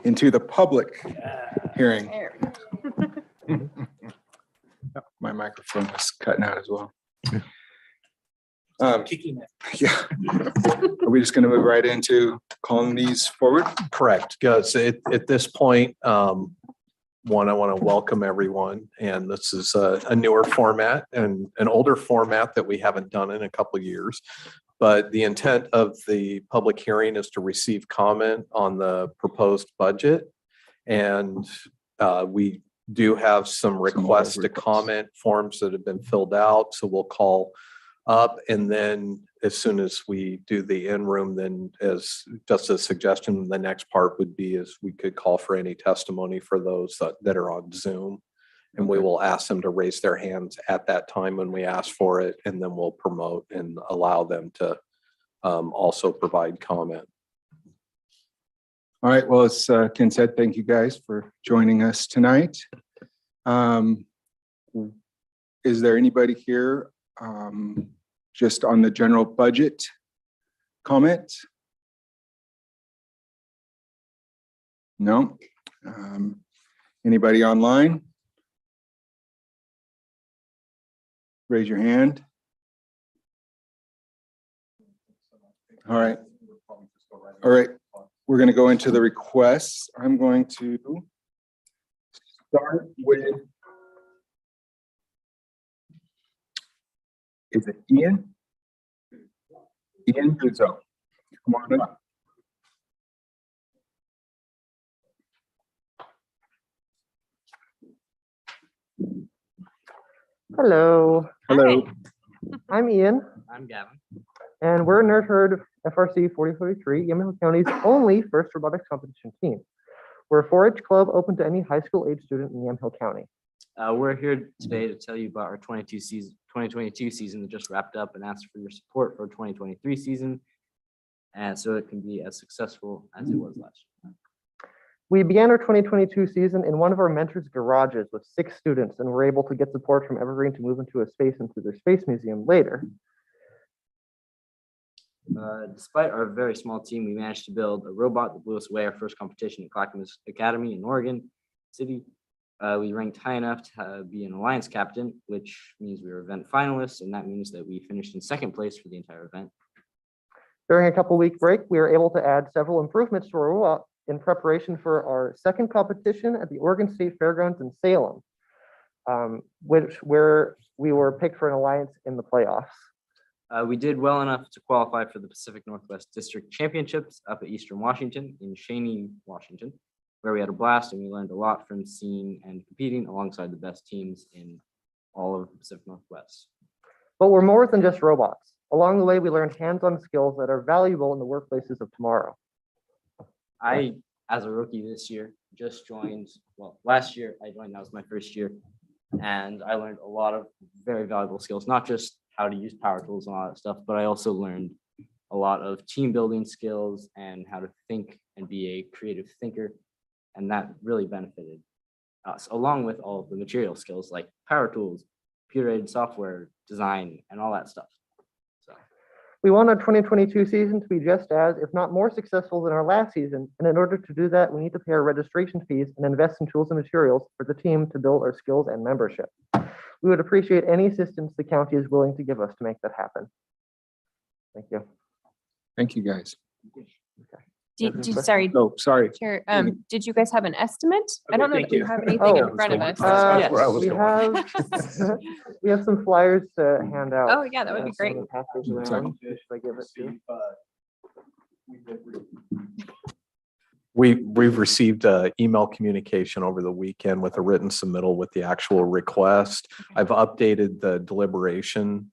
into the public hearing. My microphone was cutting out as well. Kicking it. Yeah. Are we just going to move right into calling these forward? Correct, because at this point, I want to welcome everyone. And this is a newer format and an older format that we haven't done in a couple of years. But the intent of the public hearing is to receive comment on the proposed budget. And we do have some requests to comment forms that have been filled out. So we'll call up, and then as soon as we do the in-room, then as just a suggestion, the next part would be is we could call for any testimony for those that are on Zoom. And we will ask them to raise their hands at that time when we ask for it, and then we'll promote and allow them to also provide comment. All right. Well, as Ken said, thank you guys for joining us tonight. Is there anybody here just on the general budget comment? No. Anybody online? Raise your hand. All right. All right. We're going to go into the requests. I'm going to start with, is it Ian? Ian Guzzo. Come on up. Hello, Hello. I'm Ian, I'm Gavin. and we're Nerd Herd FRC 4043, Yamaha County's only first robotics competition team. We're a 4-H club open to any high school age student in Yamhill County. We're here today to tell you about our 2022 season that just wrapped up and ask for your support for 2023 season, and so it can be as successful as it was last year. We began our 2022 season in one of our mentors' garages with 6 students, and were able to get support from Evergreen to move into a space into their space museum later. Despite our very small team, we managed to build a robot that blew us away our first competition at Clackamas Academy in Oregon City. We ranked high enough to be an alliance captain, which means we were event finalists, and that means that we finished in second place for the entire event. During a couple-week break, we were able to add several improvements to our robot in preparation for our second competition at the Oregon State Fairgrounds in Salem, where we were picked for an alliance in the playoffs. We did well enough to qualify for the Pacific Northwest District Championships up at Eastern Washington in Cheney, Washington, where we had a blast and we learned a lot from seeing and competing alongside the best teams in all of the Pacific Northwest. But we're more than just robots. Along the way, we learned hands-on skills that are valuable in the workplaces of tomorrow. I, as a rookie this year, just joined, well, last year I joined, that was my first year, and I learned a lot of very valuable skills, not just how to use power tools and all that stuff, but I also learned a lot of team building skills and how to think and be a creative thinker, and that really benefited us, along with all of the material skills like power tools, computer-aided software, design, and all that stuff. We want our 2022 season to be just as, if not more successful than our last season. And in order to do that, we need to pay our registration fees and invest in tools and materials for the team to build our skills and membership. We would appreciate any assistance the county is willing to give us to make that happen. Thank you. Thank you, guys. Sorry, Oh, sorry. Chair, did you guys have an estimate? I Okay, don't know thank that we you. have anything Oh, in front of us. Yes. where I was We going. have we have some flyers to hand out. Oh, yeah, that would be So I'm great. gonna pass those around. Sorry. Who should I give it to? We've received email communication over the weekend with a written submittal with the actual request. I've updated the deliberation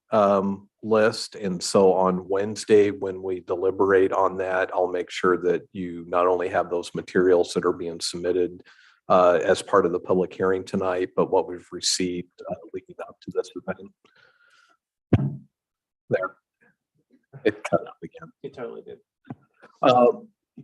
list. And so on Wednesday, when we deliberate on that, I'll make sure that you not only have those materials that are being submitted as part of the public hearing tonight, but what we've received leading up to this event. There. It cut up again. It totally did.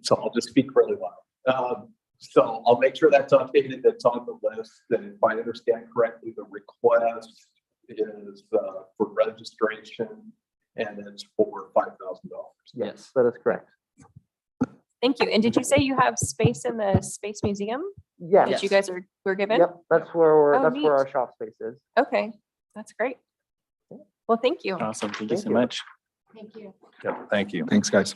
So I'll just speak really loud. So I'll make sure that's updated, that's on the list, that if I understand correctly, the request is for registration and it's for $5,000. Yes. That is correct. Thank you. And did you say you have space in the Space Museum Yes. that you guys were given? Yep, that's where Oh, that's where neat. our shop space is. Okay, that's great. Well, thank you. Awesome. Thank you Thank so you. much. Thank you. Yep, thank you. Thanks, guys.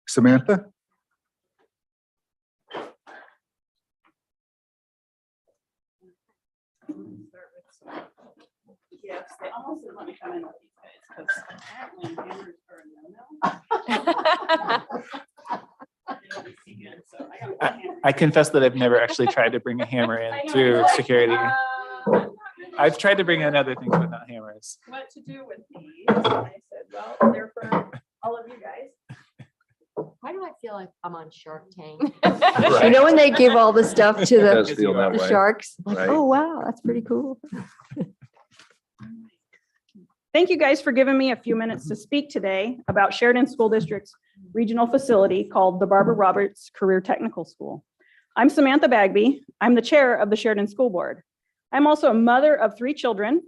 Samantha? Yes, they almost didn't let me come in with these guys because apparently hammers are a no-no. They don't see good, so I got one hammer. I confess that I've never actually tried to bring a hammer in through security. I've tried to bring in other things, but not hammers. What to do with these? And I said, well, they're for all of you guys. Why do I feel like I'm on Shark Tank? Right. You know, when they give all the stuff to It does the feel that the way. sharks, like, Right. oh, wow, that's pretty cool. Thank you guys for giving me a few minutes to speak today about Sheridan School District's regional facility called the Barbara Roberts Career Technical School. I'm Samantha Bagby. I'm the chair of the Sheridan School Board. I'm also a mother of 3 children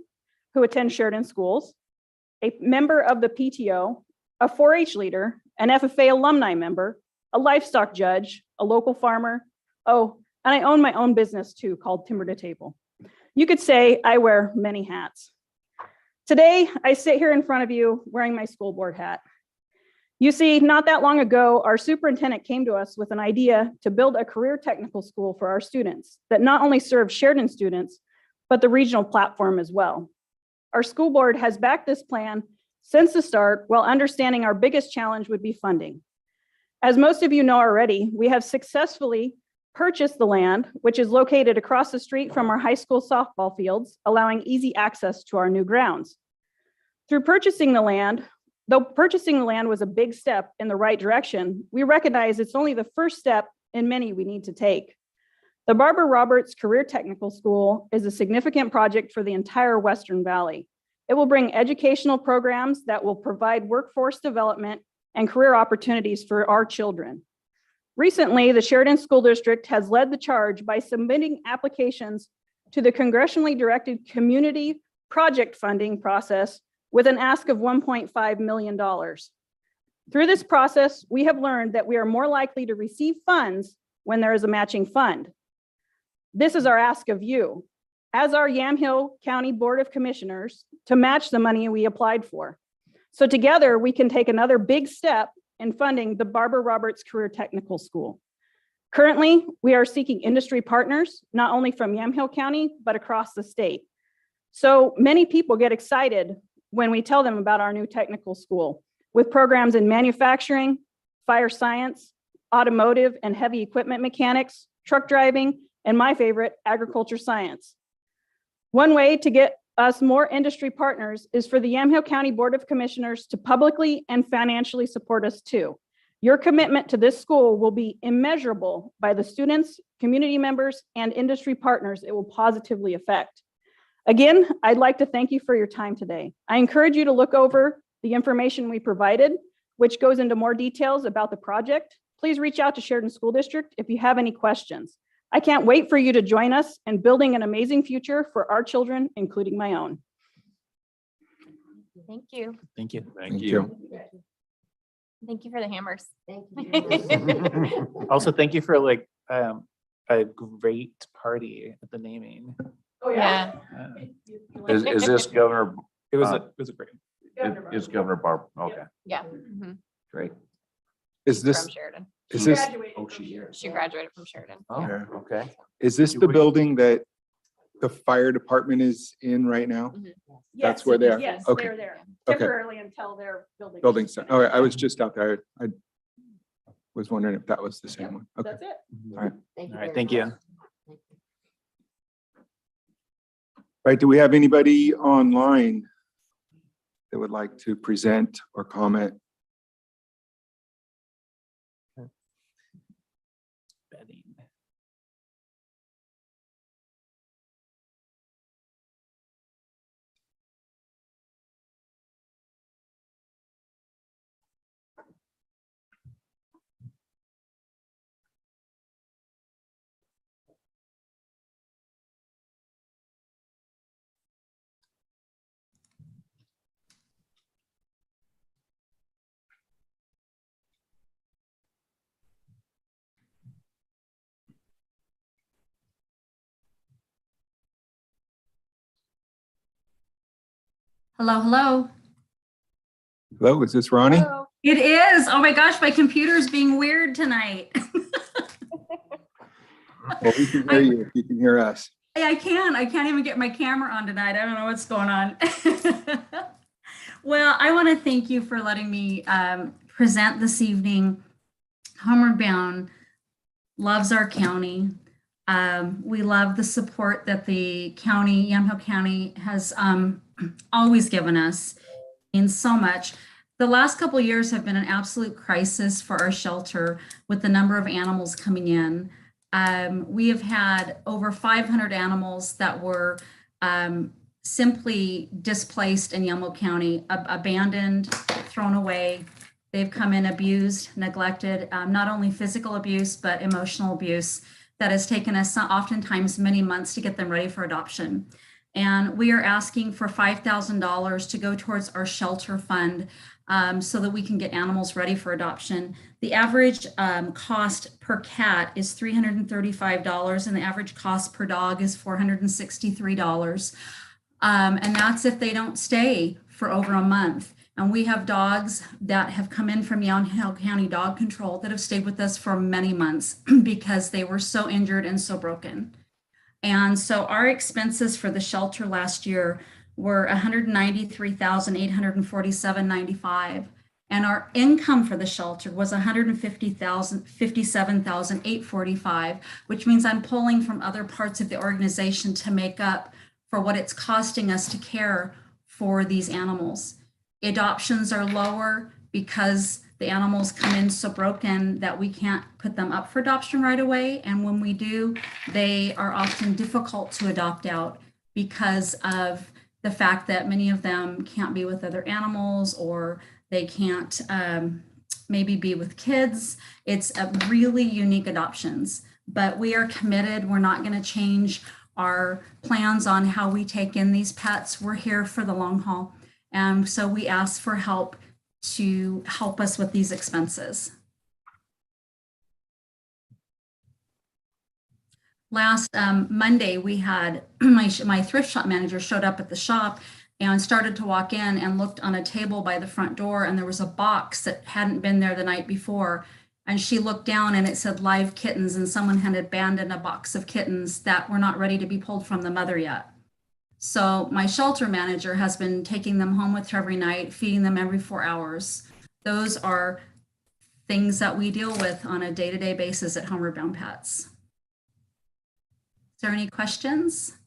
who attend Sheridan schools, a member of the PTO, a 4-H leader, an FFA alumni member, a livestock judge, a local farmer. Oh, and I own my own business too called Timber to Table. You could say I wear many hats. Today, I sit here in front of you wearing my school board hat. You see, not that long ago, our superintendent came to us with an idea to build a career technical school for our students that not only serves Sheridan students, but the regional platform as well. Our school board has backed this plan since the start, while understanding our biggest challenge would be funding. As most of you know already, we have successfully purchased the land, which is located across the street from our high school softball fields, allowing easy access to our new grounds. Through purchasing the land, though purchasing the land was a big step in the right direction, we recognize it's only the first step in many we need to take. The Barbara Roberts Career Technical School is a significant project for the entire Western Valley. It will bring educational programs that will provide workforce development and career opportunities for our children. Recently, the Sheridan School District has led the charge by submitting applications to the congressionally directed community project funding process with an ask of $1.5 million. Through this process, we have learned that we are more likely to receive funds when there is a matching fund. This is our ask of you, as our Yamhill County Board of Commissioners, to match the money we applied for. So together, we can take another big step in funding the Barbara Roberts Career Technical School. Currently, we are seeking industry partners, not only from Yamhill County, but across the state. So many people get excited when we tell them about our new technical school, with programs in manufacturing, fire science, automotive and heavy equipment mechanics, truck driving, and my favorite, agriculture science. One way to get us more industry partners is for the Yamhill County Board of Commissioners to publicly and financially support us too. Your commitment to this school will be immeasurable by the students, community members, and industry partners it will positively affect. Again, I'd like to thank you for your time today. I encourage you to look over the information we provided, which goes into more details about the project. Please reach out to Sheridan School District if you have any questions. I can't wait for you to join us in building an amazing future for our children, including my own. Thank you. Thank you. Thank you. Thank you for the hammers. Thank you. Also, thank you for like a great party at the naming. Oh, Yeah. Is this Governor, It was a great. is Governor Barb? Okay, Yeah. Mhm. great. Is this, From Sheridan. is this, Oh, she is. She graduated from Sheridan. Oh, Yeah. okay. is this the building that the fire department is in right now? That's where they are? Yes, Okay. they're there Okay. temporarily until their building. Building, all right, I was just out there. I was wondering if that was the same one. Okay. That's it. All right, thank you. Right, do we have anybody online that would like to present or comment? Betting. Hello, hello. Hello, is this Ronnie? It is. Oh my gosh, my computer's being weird tonight. Well, we can hear you if you can hear us. I can't even get my camera on tonight. I don't know what's going on. Well, I want to thank you for letting me present this evening. Homeward Bound loves our county. We love the support that the county, Yamhill County, has always given us in so much. The last couple of years have been an absolute crisis for our shelter with the number of animals coming in. We have had over 500 animals that were simply displaced in Yamhill County, abandoned, thrown away. They've come in abused, neglected, not only physical abuse, but emotional abuse that has taken us oftentimes many months to get them ready for adoption. And we are asking for $5,000 to go towards our shelter fund so that we can get animals ready for adoption. The average cost per cat is $335, and the average cost per dog is $463. And that's if they don't stay for over a month. And we have dogs that have come in from Yamhill County Dog Control that have stayed with us for many months because they were so injured and so broken. And so our expenses for the shelter last year were $193,847.95. And our income for the shelter was $157,845, which means I'm pulling from other parts of the organization to make up for what it's costing us to care for these animals. Adoptions are lower because the animals come in so broken that we can't put them up for adoption right away. And when we do, they are often difficult to adopt out because of the fact that many of them can't be with other animals, or they can't maybe be with kids. It's a really unique adoptions, but we are committed. We're not going to change our plans on how we take in these pets. We're here for the long haul. And so we ask for help to help us with these expenses. Last Monday, we had my thrift shop manager showed up at the shop and started to walk in and looked on a table by the front door, and there was a box that hadn't been there the night before. And she looked down and it said live kittens, and someone had abandoned a box of kittens that were not ready to be pulled from the mother yet. So my shelter manager has been taking them home with her every night, feeding them every 4 hours. Those are things that we deal with on a day-to-day basis at Homeward Bound Pets. Is there any questions?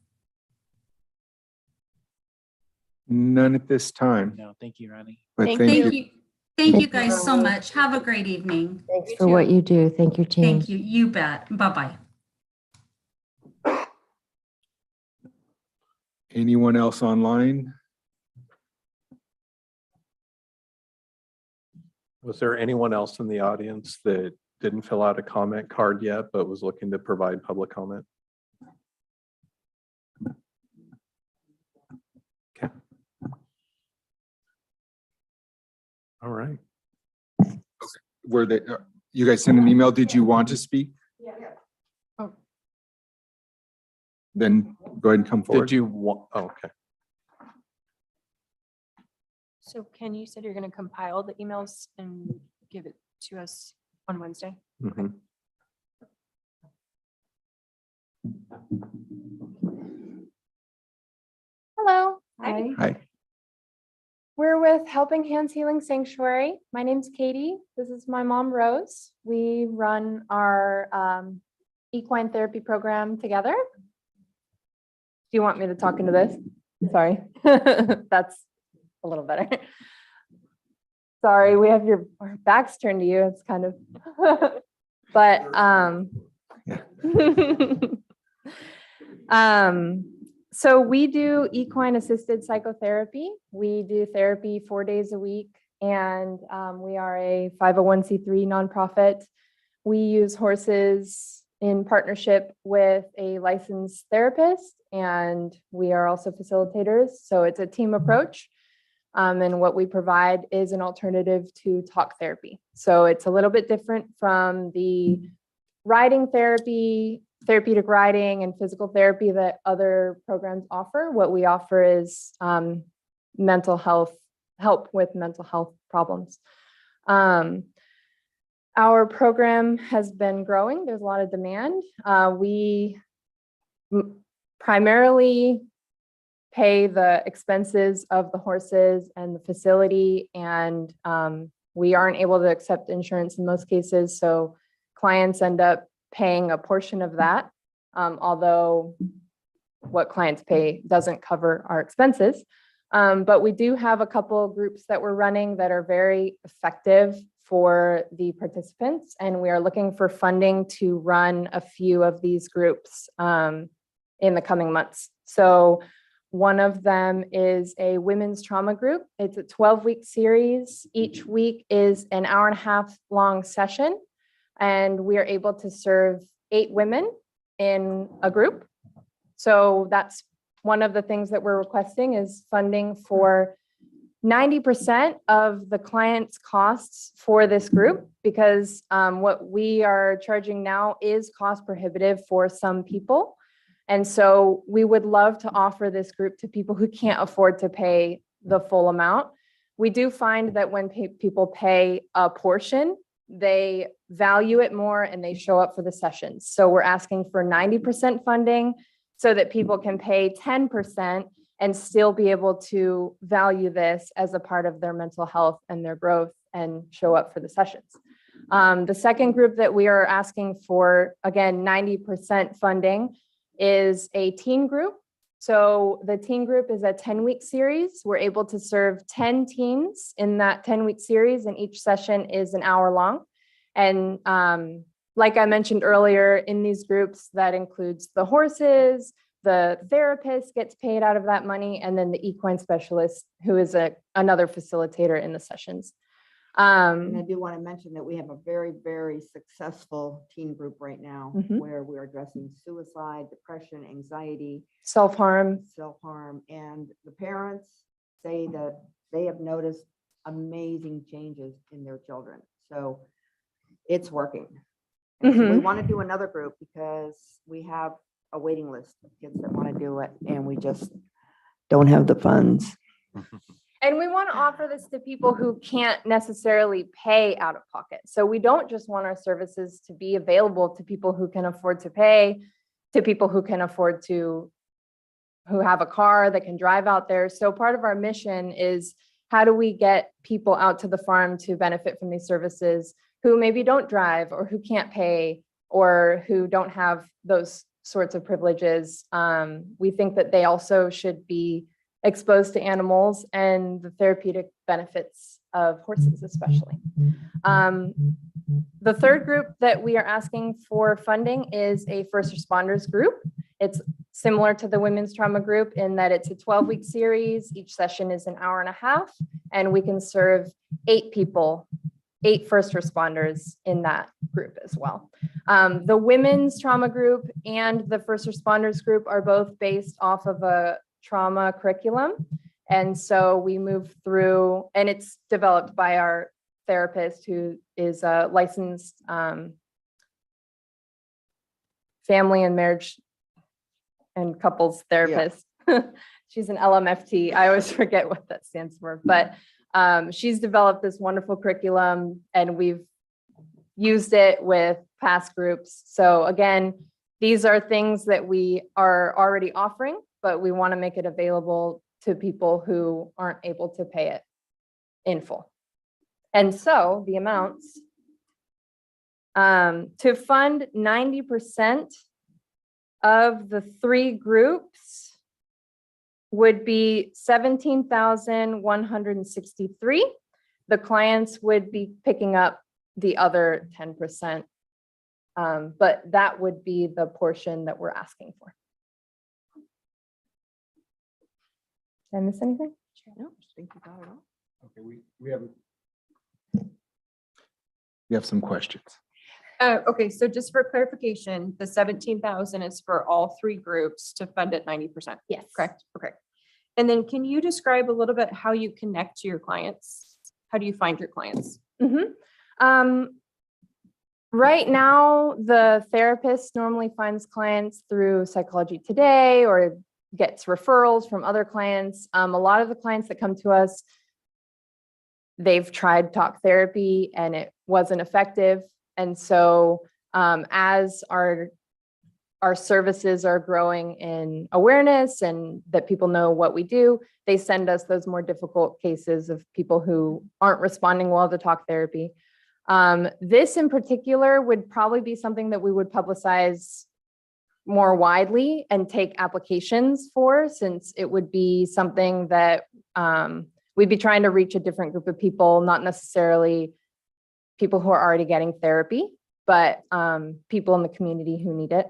None at this time. No, thank you, Ronnie. But Thank thank you. you. Thank you guys so much. Have a great evening. Thanks for what you do. Thank you, team. Thank you. You bet. Bye-bye. Anyone else online? Was there anyone else in the audience that didn't fill out a comment card yet, but was looking to provide public comment? Okay. All right. Were they, you guys sent an email? Did you want to speak? Yeah. Oh. Then go ahead and come forward. Did you want, oh, okay. So Ken, you said you're going to compile the emails and give it to us on Wednesday? Mhm. Hello. Hi. We're with Helping Hands Healing Sanctuary. My name's Katie. This is my mom, Rose. We run our equine therapy program together. Do you want me to talk into this? Sorry. That's a little better. Sorry, we have your backs turned to you. It's kind of, but so we do equine assisted psychotherapy. We do therapy 4 days a week, and we are a 501c3 nonprofit. We use horses in partnership with a licensed therapist, and we are also facilitators. So it's a team approach. And what we provide is an alternative to talk therapy. So it's a little bit different from the riding therapy, therapeutic riding, and physical therapy that other programs offer. What we offer is help with mental health problems. Our program has been growing. There's a lot of demand. We primarily pay the expenses of the horses and the facility, and we aren't able to accept insurance in most cases, so clients end up paying a portion of that, although what clients pay doesn't cover our expenses. But we do have a couple of groups that we're running that are very effective for the participants, and we are looking for funding to run a few of these groups in the coming months. So one of them is a women's trauma group. It's a 12-week series. Each week is an hour-and-a-half long session, and we are able to serve 8 women in a group. So that's one of the things that we're requesting is funding for 90% of the client's costs for this group, because what we are charging now is cost prohibitive for some people. And so we would love to offer this group to people who can't afford to pay the full amount. We do find that when people pay a portion, they value it more and they show up for the sessions. So we're asking for 90% funding so that people can pay 10% and still be able to value this as a part of their mental health and their growth and show up for the sessions. The second group that we are asking for, again, 90% funding, is a teen group. So the teen group is a 10-week series. We're able to serve 10 teens in that 10-week series, and each session is an hour long. And like I mentioned earlier, in these groups, that includes the horses, the therapist gets paid out of that money, and then the equine specialist, who is another facilitator in the sessions. And I do want to mention that we have a very, very successful teen group right now where we're addressing suicide, depression, anxiety, self-harm, and the parents say that they have noticed amazing changes in their children. So it's working. And so we want to do another group because we have a waiting list of kids that want to do it, and we just don't have the funds. And we want to offer this to people who can't necessarily pay out of pocket. So we don't just want our services to be available to people who can afford to pay, to people who can afford to, who have a car that can drive out there. So part of our mission is, how do we get people out to the farm to benefit from these services who maybe don't drive or who can't pay or who don't have those sorts of privileges? We think that they also should be exposed to animals and the therapeutic benefits of horses, especially. The third group that we are asking for funding is a first responders group. It's similar to the women's trauma group in that it's a 12-week series. Each session is an hour and a half, and we can serve 8 people, 8 first responders in that group as well. The women's trauma group and the first responders group are both based off of a trauma curriculum. And so we move through, and it's developed by our therapist who is a licensed family and marriage and couples therapist. She's an LMFT. I always forget what that stands for, but she's developed this wonderful curriculum and we've used it with past groups. So again, these are things that we are already offering, but we want to make it available to people who aren't able to pay it in full. And so the amounts to fund 90% of the 3 groups would be $17,163. The clients would be picking up the other 10%, but that would be the portion that we're asking for. Did I miss anything? No, I think you got it all. Okay, we have some questions. Okay, so just for clarification, the 17,000 is for all 3 groups to fund at 90%. Yes. Correct. Okay. And then can you describe a little bit how you connect to your clients? How do you find your clients? Right now, the therapist normally finds clients through Psychology Today or gets referrals from other clients. A lot of the clients that come to us, they've tried talk therapy and it wasn't effective. And so as our services are growing in awareness and that people know what we do, they send us those more difficult cases of people who aren't responding well to talk therapy. This in particular would probably be something that we would publicize more widely and take applications for, since it would be something that we'd be trying to reach a different group of people, not necessarily people who are already getting therapy, but people in the community who need it.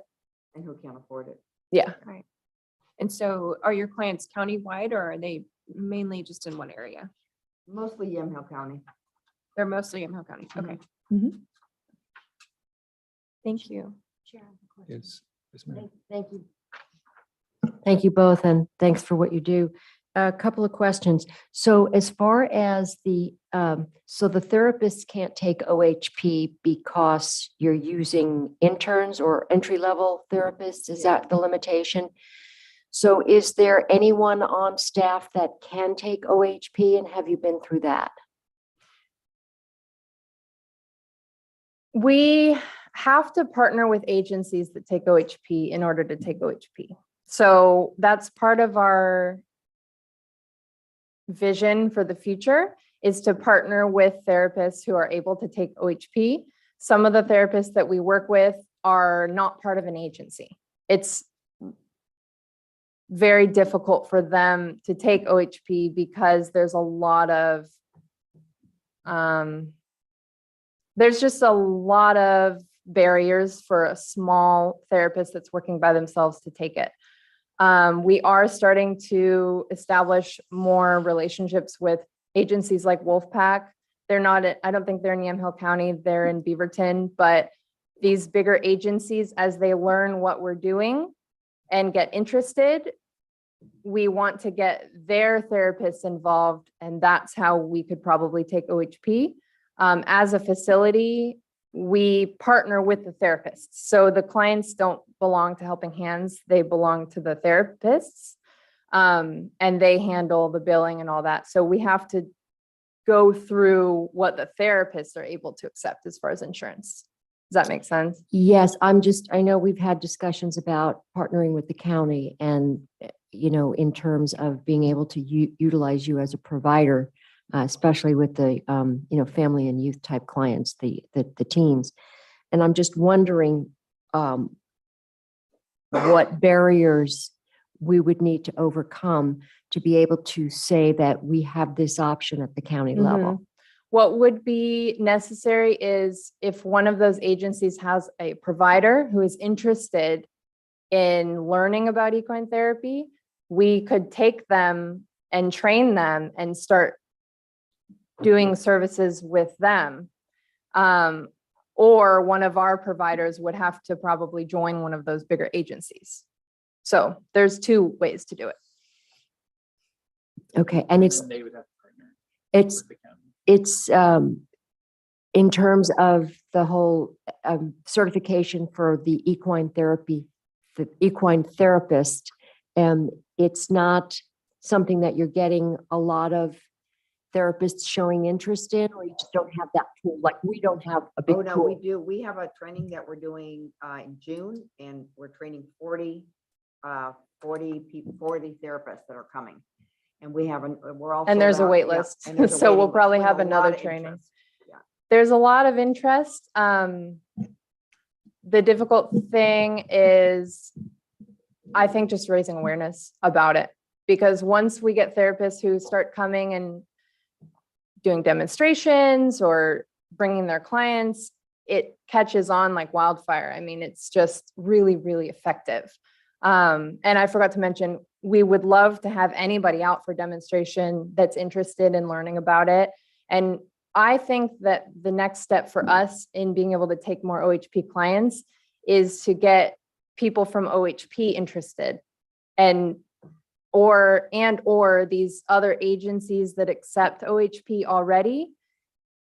And who can't afford it. Yeah. Right. And so are your clients countywide or are they mainly just in one area? Mostly Yamhill County. They're mostly in Hill County. Okay. Mhm. Thank you. Yes. Yes, ma'am. Thank you. Thank you both, and thanks for what you do. A couple of questions. So as far as so the therapists can't take OHP because you're using interns or entry-level therapists? Is that the limitation? So is there anyone on staff that can take OHP, and have you been through that? We have to partner with agencies that take OHP in order to take OHP. So that's part of our vision for the future, is to partner with therapists who are able to take OHP. Some of the therapists that we work with are not part of an agency. It's very difficult for them to take OHP because there's a lot of there's just a lot of barriers for a small therapist that's working by themselves to take it. We are starting to establish more relationships with agencies like Wolfpack. They're not, I don't think they're in Yamhill County, they're in Beaverton, but these bigger agencies, as they learn what we're doing and get interested, we want to get their therapists involved, and that's how we could probably take OHP. As a facility, we partner with the therapists. So the clients don't belong to Helping Hands, they belong to the therapists, and they handle the billing and all that. So we have to go through what the therapists are able to accept as far as insurance. Does that make sense? Yes, I know we've had discussions about partnering with the county and, in terms of being able to utilize you as a provider, especially with the, family and youth type clients, the teens. And I'm just wondering what barriers we would need to overcome to be able to say that we have this option at the county level. What would be necessary is if one of those agencies has a provider who is interested in learning about equine therapy, we could take them and train them and start doing services with them. Or one of our providers would have to probably join one of those bigger agencies. So there's two ways to do it. Okay, and And they would have to partner with the county. it's in terms of the whole certification for the equine therapist, it's not something that you're getting a lot of therapists showing interest in, or you just don't have that tool? Like, we don't have a big Oh, no, we tool. do. We have a training that we're doing in June, and we're training 40 people, 40 therapists that are coming. And we're all. And there's a sold out. wait Yeah, list. and there's a So we'll waiting list probably with have a lot another of training. interest. Yeah. There's a lot of interest. The difficult thing is, I think, just raising awareness about it. Because once we get therapists who start coming and doing demonstrations or bringing their clients, it catches on like wildfire. I mean, it's just really, really effective. And I forgot to mention, we would love to have anybody out for demonstration that's interested in learning about it. And I think that the next step for us in being able to take more OHP clients is to get people from OHP interested, and or these other agencies that accept OHP already,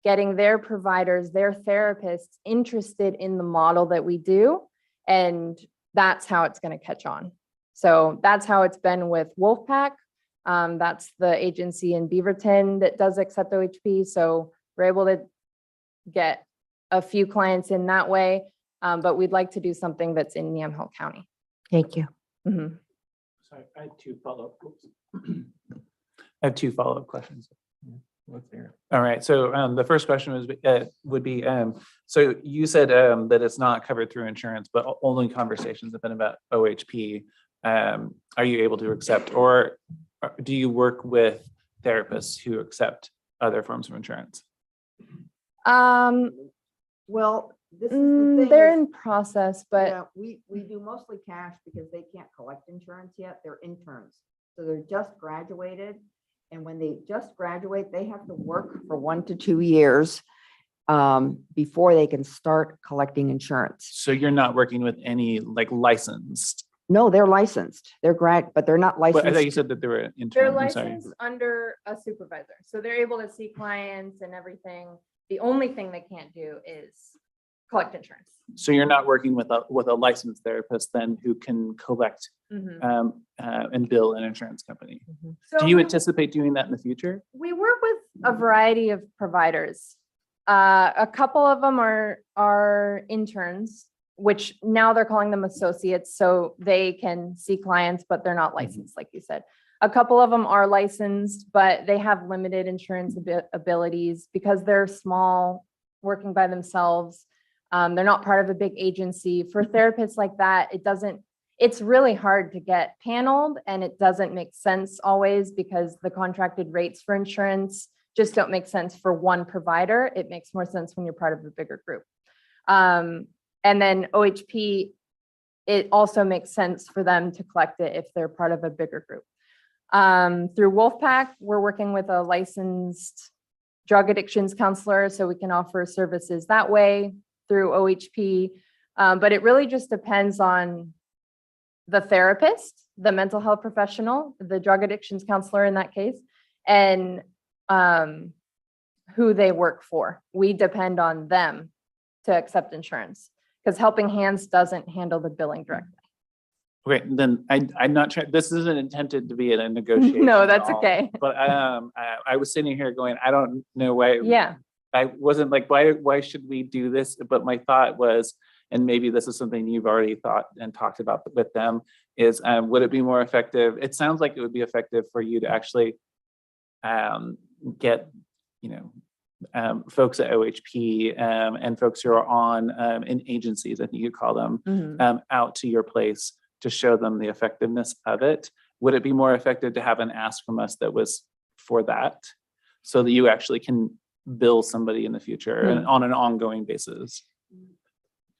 getting their providers, their therapists interested in the model that we do. And that's how it's going to catch on. So that's how it's been with Wolfpack. That's the agency in Beaverton that does accept OHP. So we're able to get a few clients in that way. But we'd like to do something that's in Yamhill County. Thank you. Mhm. Sorry, I had two follow-up. I have two follow-up questions. Let's hear All right, so the first question would be, so you said that it's not covered through insurance, but only conversations have been about OHP. Are you able to accept, or do you work with therapists who accept other forms of insurance? Well, this is the thing. They're is, in process, but yeah, we do mostly cash because they can't collect insurance yet. They're interns. So they're just graduated. And when they just graduate, they have to work for 1 to 2 years before they can start collecting insurance. So you're not working with any like licensed, No, they're licensed. They're but they're not but I thought you licensed. said that they were they're interns, I'm sorry. licensed under a supervisor. So they're able to see clients and everything. The only thing they can't do is collect insurance. So you're not working with a licensed therapist then who can collect Mhm. and bill an insurance company. So Do you anticipate doing that in the future? we work with a variety of providers. A couple of them are interns, which now they're calling them associates, so they can see clients, but they're not licensed, like you said. A couple of them are licensed, but they have limited insurance abilities because they're small, working by themselves. They're not part of a big agency. For therapists like that, it's really hard to get paneled, and it doesn't make sense always because the contracted rates for insurance just don't make sense for one provider. It makes more sense when you're part of a bigger group. And then OHP, it also makes sense for them to collect it if they're part of a bigger group. Through Wolfpack, we're working with a licensed drug addictions counselor, so we can offer services that way through OHP. But it really just depends on the therapist, the mental health professional, the drug addictions counselor in that case, and who they work for. We depend on them to accept insurance because Helping Hands doesn't handle the billing directly. Okay, then I'm not trying, this isn't intended to be a negotiation. No, at that's all. okay. But I was sitting here going, I don't know why. Yeah. I wasn't like, why should we do this? But my thought was, and maybe this is something you've already thought and talked about with them, is would it be more effective? It sounds like it would be effective for you to actually get, folks at OHP and folks who are on in agencies, I think you call them, out to your place to show them the effectiveness of it. Would it be more effective to have an ask from us that was for that, so that you actually can bill somebody in the future and on an ongoing basis?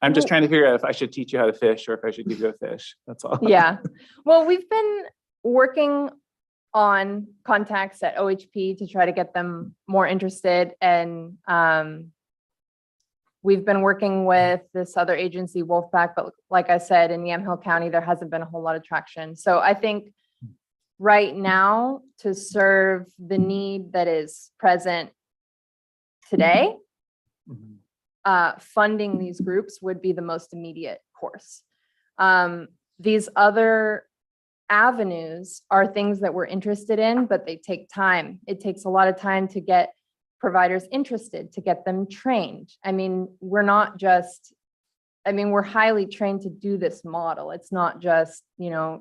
I'm just trying to figure out if I should teach you how to fish or if I should give you a fish. That's all. Yeah. Well, we've been working on contacts at OHP to try to get them more interested. And we've been working with this other agency, Wolfpack, but like I said, in Yamhill County, there hasn't been a whole lot of traction. So I think right now, to serve the need that is present today, funding these groups would be the most immediate course. These other avenues are things that we're interested in, but they take time. It takes a lot of time to get providers interested, to get them trained. I mean, we're highly trained to do this model. It's not just,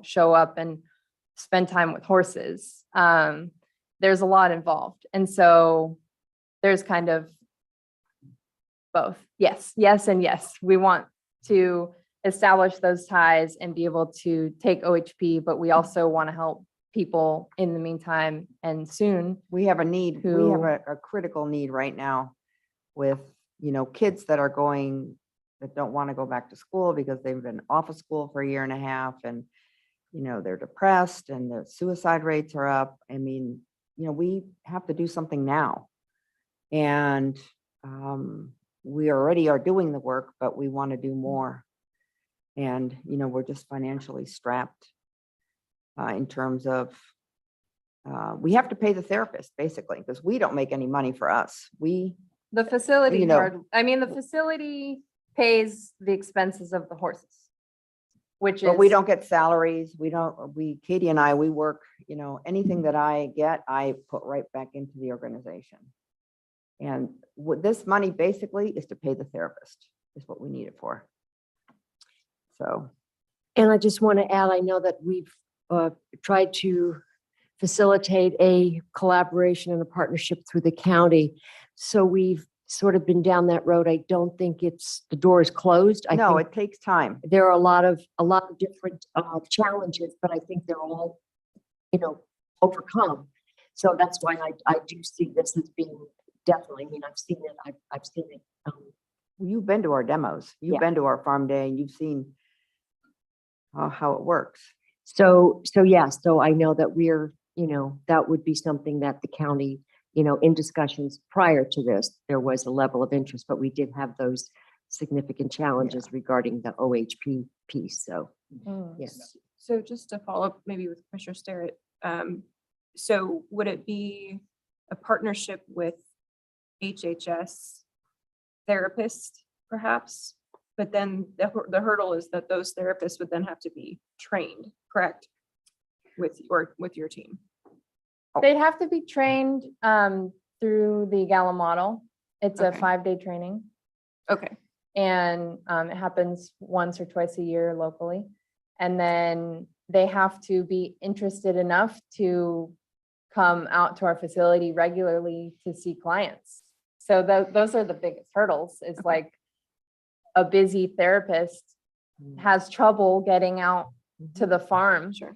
show up and spend time with horses. There's a lot involved. And so there's kind of both. Yes, and yes. We want to establish those ties and be able to take OHP, but we also want to help people in the meantime and soon. We have a need. We have a critical need right now with, kids that don't want to go back to school because they've been off of school for a year and a half, and, they're depressed and their suicide rates are up. I mean, we have to do something now. And we already are doing the work, but we want to do more. And, we're just financially strapped in terms of, we have to pay the therapist basically, because we don't make any money for us. The facility the facility pays the expenses of the horses. which is. But we don't get salaries. Katie and I, we work, anything that I get, I put right back into the organization. And this money basically is to pay the therapist, is what we need it for. So. And I just want to add, I know that we've tried to facilitate a collaboration and a partnership through the county. So we've sort of been down that road. I don't think the door is closed. I No, think it takes time. there are a lot of different challenges, but I think they're all, overcome. So that's why I do see this as being definitely, I've seen it. I've seen it. You've been to our demos. You've Yeah. been to our farm day and you've seen how it works. So yeah, so I know that we're, that would be something that the county, in discussions prior to this, there was a level of interest, but we did have those significant challenges regarding the OHP piece. So, Mm. yes. So just to follow up maybe with Commissioner Sterrett, so would it be a partnership with HHS therapists perhaps? But then the hurdle is that those therapists would then have to be trained, correct? With your team. They'd have to be trained through the Gala model. It's a Okay. 5-day training, Okay, and it happens once or twice a year locally. And then they have to be interested enough to come out to our facility regularly to see clients. So those are the biggest hurdles, is like a busy therapist has trouble getting out to the farm. sure.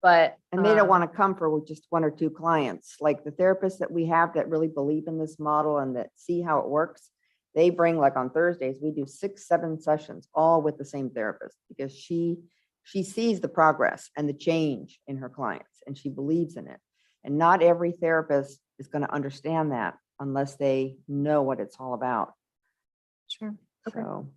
But. And they don't want to come for just 1 or 2 clients. Like the therapists that we have that really believe in this model and that see how it works, they bring, like on Thursdays, we do 6, 7 sessions, all with the same therapist, because she sees the progress and the change in her clients and she believes in it. And not every therapist is going to understand that unless they know what it's all about. Sure. Okay. So,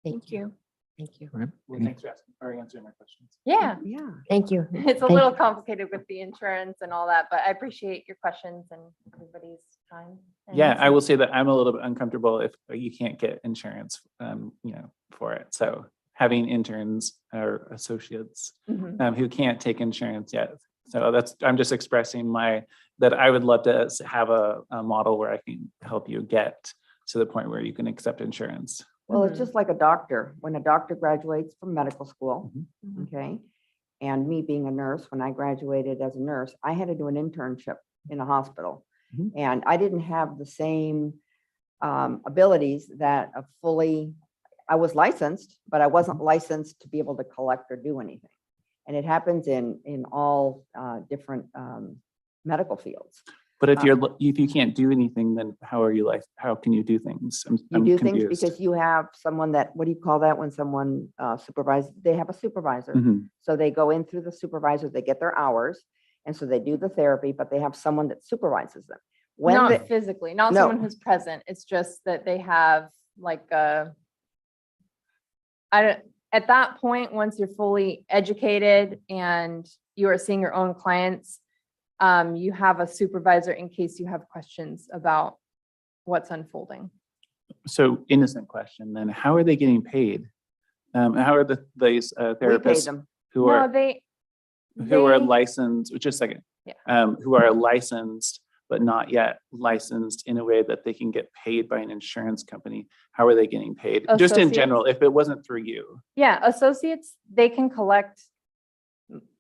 Thank you. Thank you. Right. Well, thanks for answering my questions. Yeah, yeah. Thank you. it's a Thank little you. complicated with the insurance and all that, but I appreciate your questions and everybody's time. and Yeah, I listening. will say that I'm a little bit uncomfortable if you can't get insurance, for it. So having interns or associates Mhm. who can't take insurance yet. So I'm just expressing that I would love to have a model where I can help you get to the point where you can accept insurance. Well, Mhm. it's just like a doctor. When a doctor graduates from medical school, Mhm. okay? And me being a nurse, when I graduated as a nurse, I had to do an internship in a hospital. Mhm. And I didn't have the same abilities that I was licensed, but I wasn't licensed to be able to collect or do anything. And it happens in all different medical fields. But if you can't do anything, then how can you do things? You I'm do things confused. because you have someone what do you call that when someone supervises? They have a supervisor. Mhm. So they go in through the supervisor, they get their hours. And so they do the therapy, but they have someone that supervises them. Not physically, not No. someone who's present. It's just that they have like at that point, once you're fully educated and you are seeing your own clients, you have a supervisor in case you have questions about what's unfolding. So innocent question then, how are they getting paid? How are these we pay therapists them. who No, are they licensed, just a second. Yeah. Who are licensed, but not yet licensed in a way that they can get paid by an insurance company? How are they getting paid? Just in Associates? general, if it wasn't through you. Yeah, associates, they can collect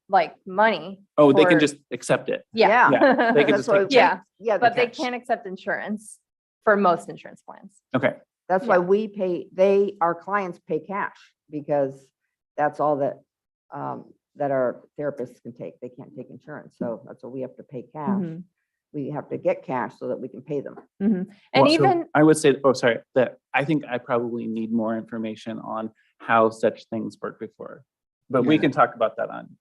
like money. Oh, they can for- just accept it. Yeah. Yeah, they can That's just why- take- Yeah, Yeah, but they cash. can't accept insurance for most insurance plans. Okay, That's why we pay, our clients pay cash because that's all that our therapists can take. They can't take insurance. So that's why we have to pay cash. Mhm. We have to get cash so that we can pay them. And Well, so even, I would say, that I think I probably need more information on how such things work before. But we Yeah. can talk about that on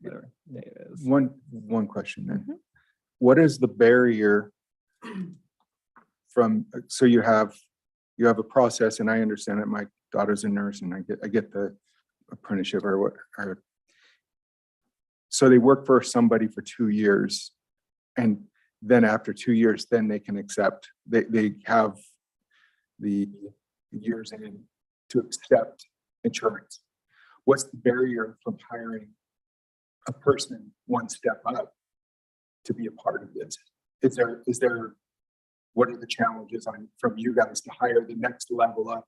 whatever day it is. One question then. Mhm. What is the barrier so you have a process, and I understand that my daughter's a nurse and I get the apprenticeship or so they work for somebody for 2 years, and then after 2 years, then they can accept, they have the years in to accept insurance. what's the barrier from hiring a person one step up to be a part of this? Is there, what are the challenges from you guys to hire the next level up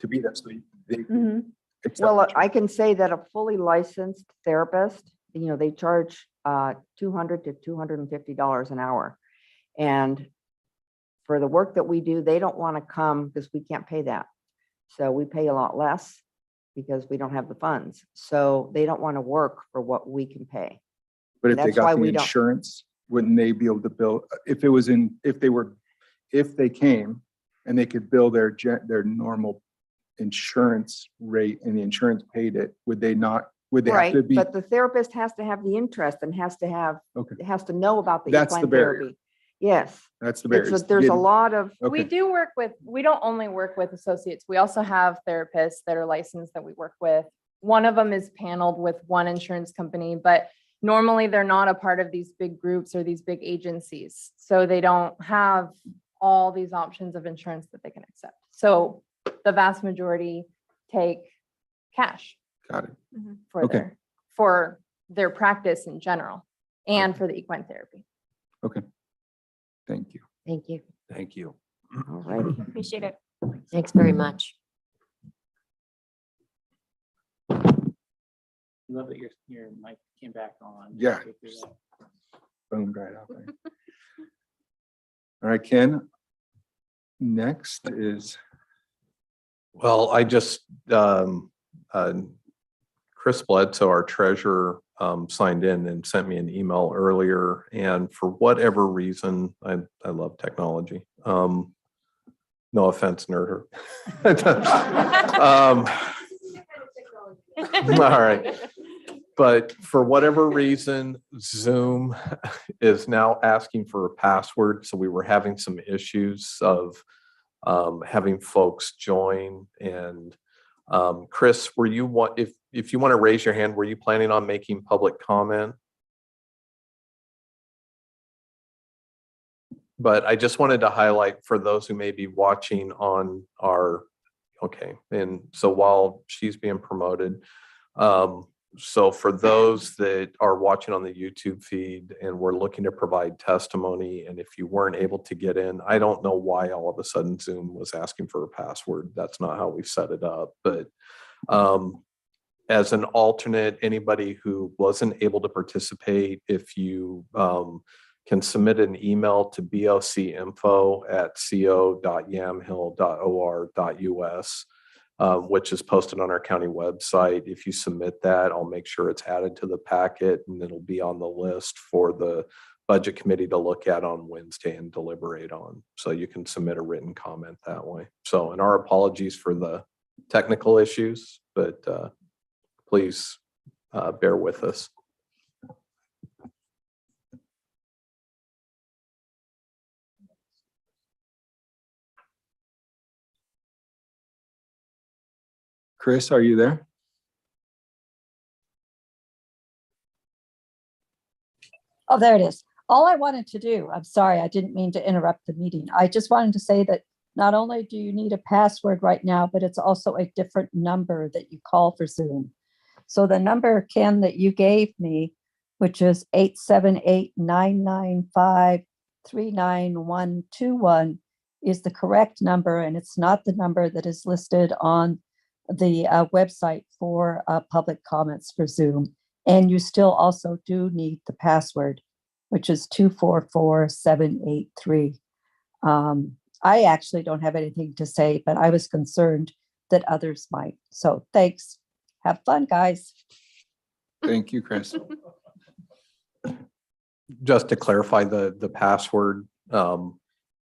to be that, so they can accept Well, what I you're- can say that a fully licensed therapist, they charge $200 to $250 an hour. And for the work that we do, they don't want to come because we can't pay that. So we pay a lot less because we don't have the funds. So they don't want to work for what we can pay. But if they That's why got the we don't- insurance, wouldn't they be able to bill, if they came and they could bill their normal insurance rate and the insurance paid it, would they have Right, to be? but the therapist has to have the interest and has to know about the That's the equine barrier. therapy. Yes, That's the barrier. there's a lot of, We Okay, do work with, we don't only work with associates. We also have therapists that are licensed that we work with. One of them is paneled with one insurance company, but normally they're not a part of these big groups or these big agencies. So they don't have all these options of insurance that they can accept. So the vast majority take cash got it. for for their practice in general and for the equine therapy. Okay. Thank you. Thank you. Thank you. all righty. Appreciate it. Thanks very much. Love that your mic came back on. Yeah. Go through that. Boom, right out there. All right, Ken. Next is, Well, I just, Chris Bledsoe, our treasurer, signed in and sent me an email earlier. And for whatever reason, I love technology. No offense, nerd. All right. But for whatever reason, Zoom is now asking for a password. So we were having some issues of having folks join. And Chris, were you if you want to raise your hand, were you planning on making public comment? But I just wanted to highlight for those who may be watching on our, okay, and so while she's being promoted, so for those that are watching on the YouTube feed and we're looking to provide testimony, and if you weren't able to get in, I don't know why all of a sudden Zoom was asking for a password. That's not how we set it up. But as an alternate, anybody who wasn't able to participate, if you can submit an email to bocinfo@co.yamhill.or.us. Which is posted on our county website. If you submit that, I'll make sure it's added to the packet and it'll be on the list for the budget committee to look at on Wednesday and deliberate on. So you can submit a written comment that way. So, and our apologies for the technical issues, but please bear with us. Chris, are you there? Oh, there it is. All I wanted to do, I'm sorry, I didn't mean to interrupt the meeting. I just wanted to say that not only do you need a password right now, but it's also a different number that you call for Zoom. So the number, Ken, that you gave me, which is 878-995-39121, is the correct number, and it's not the number that is listed on the website for public comments for Zoom. And you still also do need the password, which is 244783. I actually don't have anything to say, but I was concerned that others might. So thanks. Have fun, guys. Thank you, Chris. Just to clarify the password on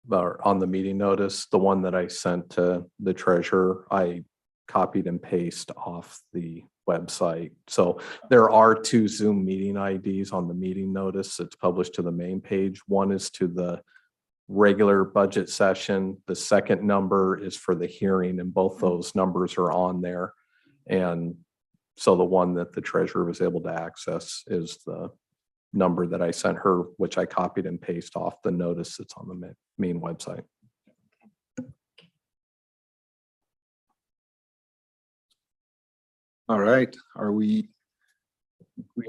the meeting notice, the one that I sent to the treasurer, I copied and pasted off the website. So there are two Zoom meeting IDs on the meeting notice that's published to the main page. One is to the regular budget session. The second number is for the hearing, and both those numbers are on there. And so the one that the treasurer was able to access is the number that I sent her, which I copied and pasted off the notice that's on the main website. All right, we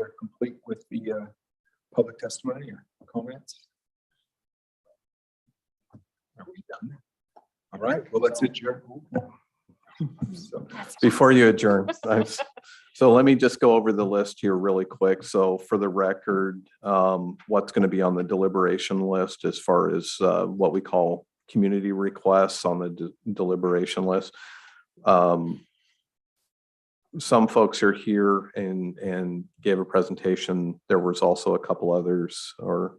are complete with the public testimony or comments? Are we done? All right, well, let's adjourn. So, Before you adjourn, so let me just go over the list here really quick. So for the record, what's going to be on the deliberation list as far as what we call community requests on the deliberation list. Some folks are here and gave a presentation. There was also a couple others, or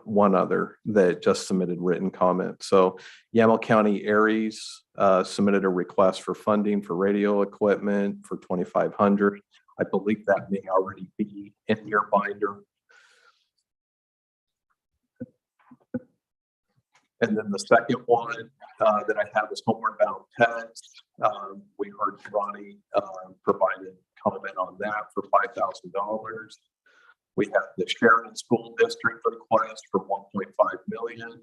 one other that just submitted written comments. So Yamhill County Aries submitted a request for funding for radio equipment for $2,500. I believe that may already be in your binder. And then the second one that I have is Homeward Bound Pets. We heard Ronnie provided comment on that for $5,000. We have the Sheridan School District request for 1.5 million.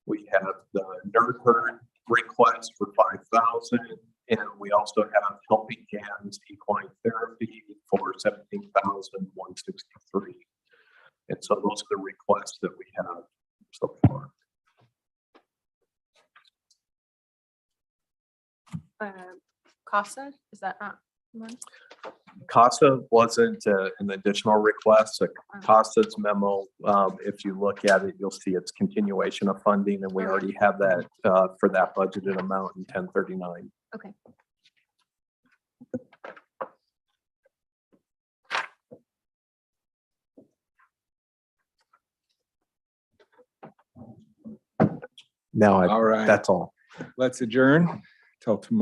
We have the Nerd Herd request for 5,000. And we also have Helping Hands Equine Therapy for 17,163. And so those are the requests that we have so far. CASA, is that not one? CASA wasn't an additional request. CASA's memo, if you look at it, you'll see it's continuation of funding, and we already have that for that budgeted amount in 1039. Okay. Now, all right, that's all. let's adjourn till tomorrow.